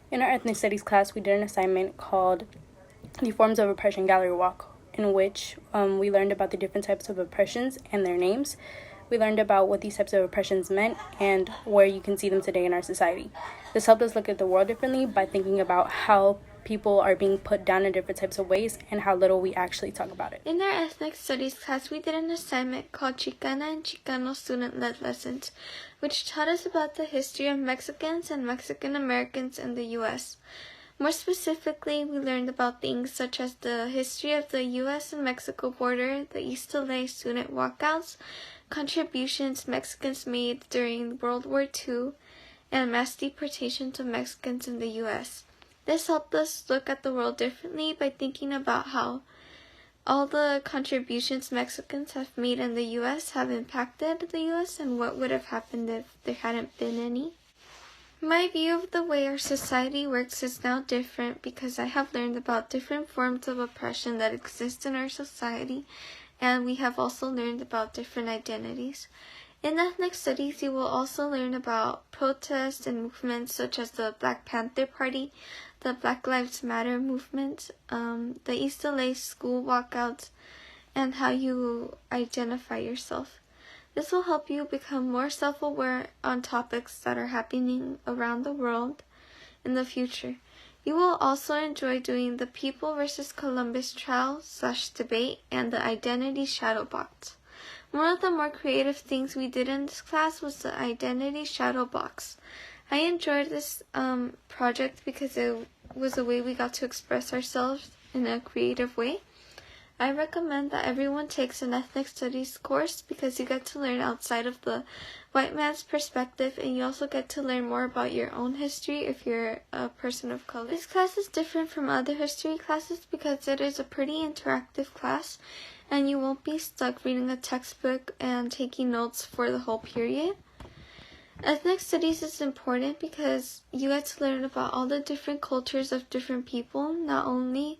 In our ethnic studies class, we did an assignment called The Forms of Oppression Gallery Walk, in which we learned about the different types of oppressions and their names. We learned about what these types of oppressions meant and where you can see them today in our society. This helped us look at the world differently by thinking about how people are being put down in different types of ways and how little we actually talk about it. In our ethnic studies class, we did an assignment called Chicana and Chicano student-led lessons, which taught us about the history of Mexicans and Mexican Americans in the U.S. More specifically, we learned about things such as the history of the U.S. and Mexico border, the East LA student walkouts, contributions Mexicans made during World War II, and mass deportations of Mexicans in the U.S. This helped us look at the world differently by thinking about how all the contributions Mexicans have made in the U.S. have impacted the U.S. and what would have happened if there hadn't been any. My view of the way our society works is now different because I have learned about different forms of oppression that exist in our society, and we have also learned about different identities. In ethnic studies, you will also learn about protests and movements such as the Black Panther Party, the Black Lives Matter movement, the East LA school walkouts, and how you identify yourself. This will help you become more self-aware on topics that are happening around the world in the future. You will also enjoy doing the People versus Columbus trial/debate and the Identity Shadow Box. One of the more creative things we did in this class was the Identity Shadow Box. I enjoyed this project because it was a way we got to express ourselves in a creative way. I recommend that everyone takes an ethnic studies course because you get to learn outside of the white man's perspective, and you also get to learn more about your own history if you're a person of color. This class is different from other history classes because it is a pretty interactive class and you won't be stuck reading a textbook and taking notes for the whole period. Ethnic studies is important because you get to learn about all the different cultures of different people, not only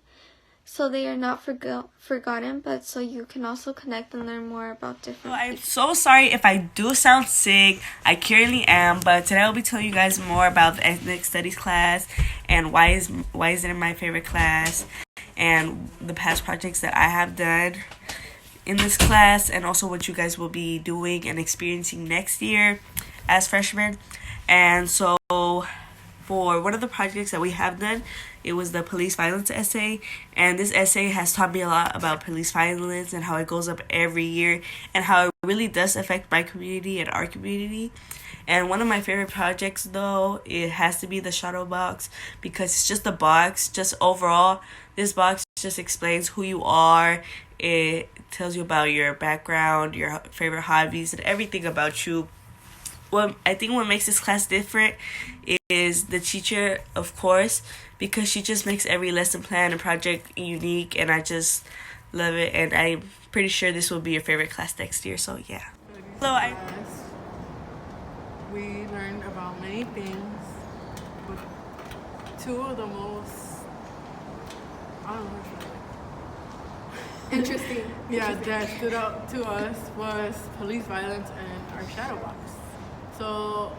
so they are not forgotten, but so you can also connect and learn more about different I'm so sorry if I do sound sick. I currently am, but today I'll be telling you guys more about the ethnic studies class and why is it my favorite class, and the past projects that I have done in this class, and also what you guys will be doing and experiencing next year as freshmen. And so for one of the projects that we have done, it was the police violence essay, and this essay has taught me a lot about police violence and how it goes up every year and how it really does affect my community and our community. And one of my favorite projects, though, it has to be the shadow box, because it's just a box. Just overall, this box just explains who you are. It tells you about your background, your favorite hobbies, and everything about you. What makes this class different is the teacher, of course, because she just makes every lesson plan and project unique, and I just love it, and I'm pretty sure this will be your favorite class next year, so yeah. We learned about many things, but two of the most, I don't know, Interesting. that stood out to us was police violence and our shadow box. So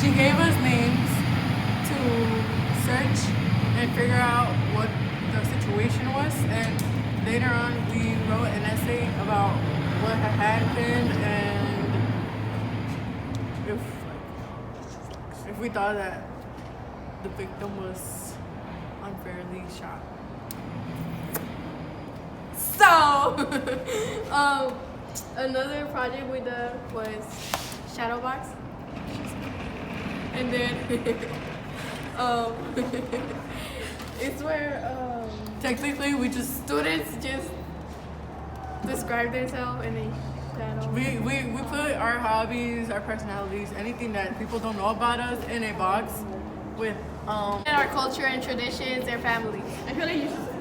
she gave us names to search and figure out what the situation was, and later on we wrote an essay about what had happened and if we thought that the victim was unfairly shot. So, another project we did was shadow box, and then it's where Technically, we just students just describe themselves and then shadow. we put our hobbies, our personalities, anything that people don't know about us in a box with And our culture and traditions and families. I feel like you should